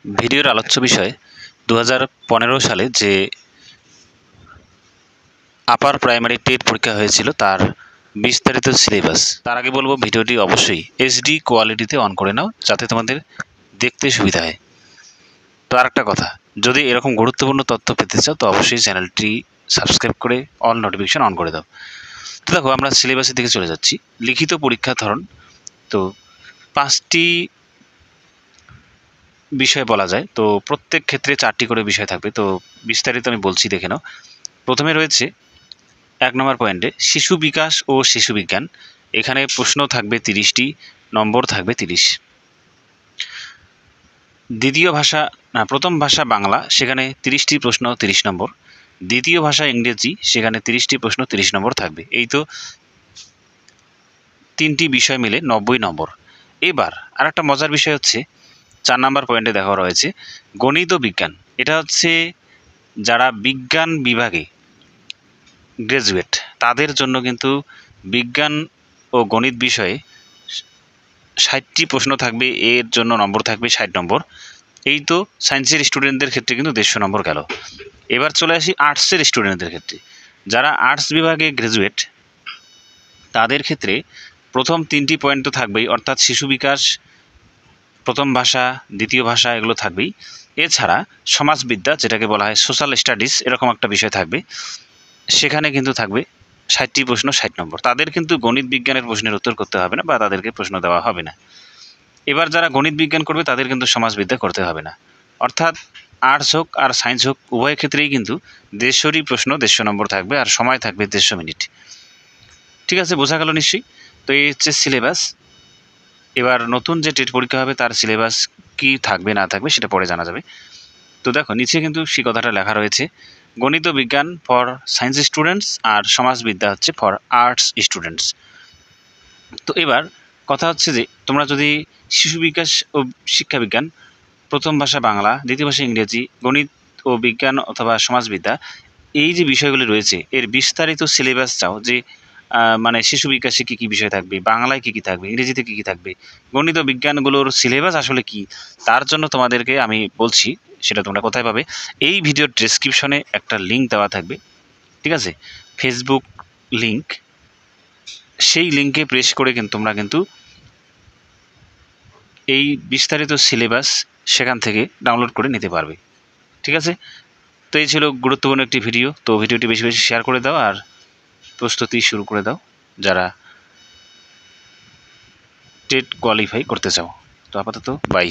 ভিডিওর আলোচ্য বিষয় 2015 সালে যে আপার প্রাইমারি টেট পরীক্ষা হয়েছিল তার বিস্তারিত সিলেবাস। তার আগে বলবো ভিডিওটি অবশ্যই এইচডি কোয়ালিটিতে অন করে নাও যাতে তোমাদের দেখতে সুবিধা হয়। তো আরেকটা কথা, যদি এরকম গুরুত্বপূর্ণ তথ্য পেতে চাও তো অবশ্যই চ্যানেলটি সাবস্ক্রাইব করে অল নোটিফিকেশন অন করে দাও। তো দেখো, আমরা সিলেবাসের দিকে চলে যাচ্ছি। লিখিত পরীক্ষার ধরন, তো 5টি বিষয় বলা যায়, তো প্রত্যেক ক্ষেত্রে 4টি করে বিষয় থাকবে। তো বিস্তারিত আমি বলছি, দেখে নাও। প্রথমে রয়েছে 1 নম্বর পয়েন্টে শিশু বিকাশ ও শিশু বিজ্ঞান। এখানে প্রশ্ন থাকবে 30টি, নম্বর থাকবে 30। প্রথম ভাষা বাংলা, সেখানে 30টি প্রশ্ন 30 নম্বর। দ্বিতীয় ভাষা ইংরেজি, সেখানে 30টি প্রশ্ন 30 নম্বর থাকবে। এই তো 3টি বিষয় মিলে 90 নম্বর। এবার আরেকটা মজার বিষয় হচ্ছে 4 নম্বর পয়েন্টে দেখা রয়েছে গণিত ও বিজ্ঞান। এটা হচ্ছে যারা বিজ্ঞান বিভাগে গ্রাজুয়েট তাদের জন্য কিন্তু বিজ্ঞান ও গণিত বিষয়ে 60টি প্রশ্ন থাকবে, এর জন্য নম্বর থাকবে 60 নম্বর। এই তো সায়েন্সের স্টুডেন্টদের ক্ষেত্রে কিন্তু 150 নম্বর গেল। এবার চলে আসি আর্টসের স্টুডেন্টদের ক্ষেত্রে। যারা আর্টস বিভাগে গ্রাজুয়েট তাদের ক্ষেত্রে প্রথম 3টি পয়েন্ট তো থাকবেই, অর্থাৎ শিশু বিকাশ, প্রথম ভাষা, দ্বিতীয় ভাষা, এগুলো থাকবেই। এছাড়া সমাজবিদ্যা, যেটাকে বলা হয় সোশ্যাল স্টাডিজ, এরকম একটা বিষয় থাকবে। সেখানে কিন্তু থাকবে 60টি প্রশ্ন 60 নম্বর। তাদের কিন্তু গণিত বিজ্ঞানের প্রশ্নের উত্তর করতে হবে না বা তাদেরকে প্রশ্ন দেওয়া হবে না। এবার যারা গণিত বিজ্ঞান করবে তাদের কিন্তু সমাজবিদ্যা করতে হবে না। অর্থাৎ আর্টস হোক আর সায়েন্স হোক উভয় ক্ষেত্রেই কিন্তু 150টি প্রশ্ন 150 নম্বর থাকবে, আর সময় থাকবে 150 মিনিট। ঠিক আছে, বোঝা গেল নিশ্চয়ই? তো এই হচ্ছে সিলেবাস। এবার নতুন যে টেট পরীক্ষা হবে তার সিলেবাস কি থাকবে না থাকবে সেটা পরে জানা যাবে। তো দেখো, নিচে কিন্তু সেই কথাটা লেখা রয়েছে, গণিত ও বিজ্ঞান ফর সায়েন্স স্টুডেন্টস আর সমাজবিদ্যা হচ্ছে ফর আর্টস স্টুডেন্টস। তো এবার কথা হচ্ছে যে তোমরা যদি শিশু বিকাশ ও শিক্ষা বিজ্ঞান, প্রথম ভাষা বাংলা, দ্বিতীয় ভাষা ইংরেজি, গণিত ও বিজ্ঞান অথবা সমাজবিদ্যা, এই যে বিষয়গুলি রয়েছে এর বিস্তারিত সিলেবাস চাও, যে মানে শিশু বিকাশে কী কী বিষয় থাকবে, বাংলায় কী কী থাকবে, ইংরেজিতে কী কী থাকবে, গণিত ও বিজ্ঞানগুলোর সিলেবাস আসলে কি, তার জন্য তোমাদেরকে আমি বলছি সেটা তোমরা কোথায় পাবে। এই ভিডিওর ডেসক্রিপশনে একটা লিঙ্ক দেওয়া থাকবে, ঠিক আছে, ফেসবুক লিঙ্ক। সেই লিঙ্কে প্রেস করে কিন্তু তোমরা কিন্তু এই বিস্তারিত সিলেবাস সেখান থেকে ডাউনলোড করে নিতে পারবে। ঠিক আছে, তো এই ছিল গুরুত্বপূর্ণ একটি ভিডিও। তো ভিডিওটি বেশি বেশি শেয়ার করে দাও আর প্রস্তুতি শুরু করে দাও যারা টেট কোয়ালিফাই করতে চাও। তো আপাতত বাই।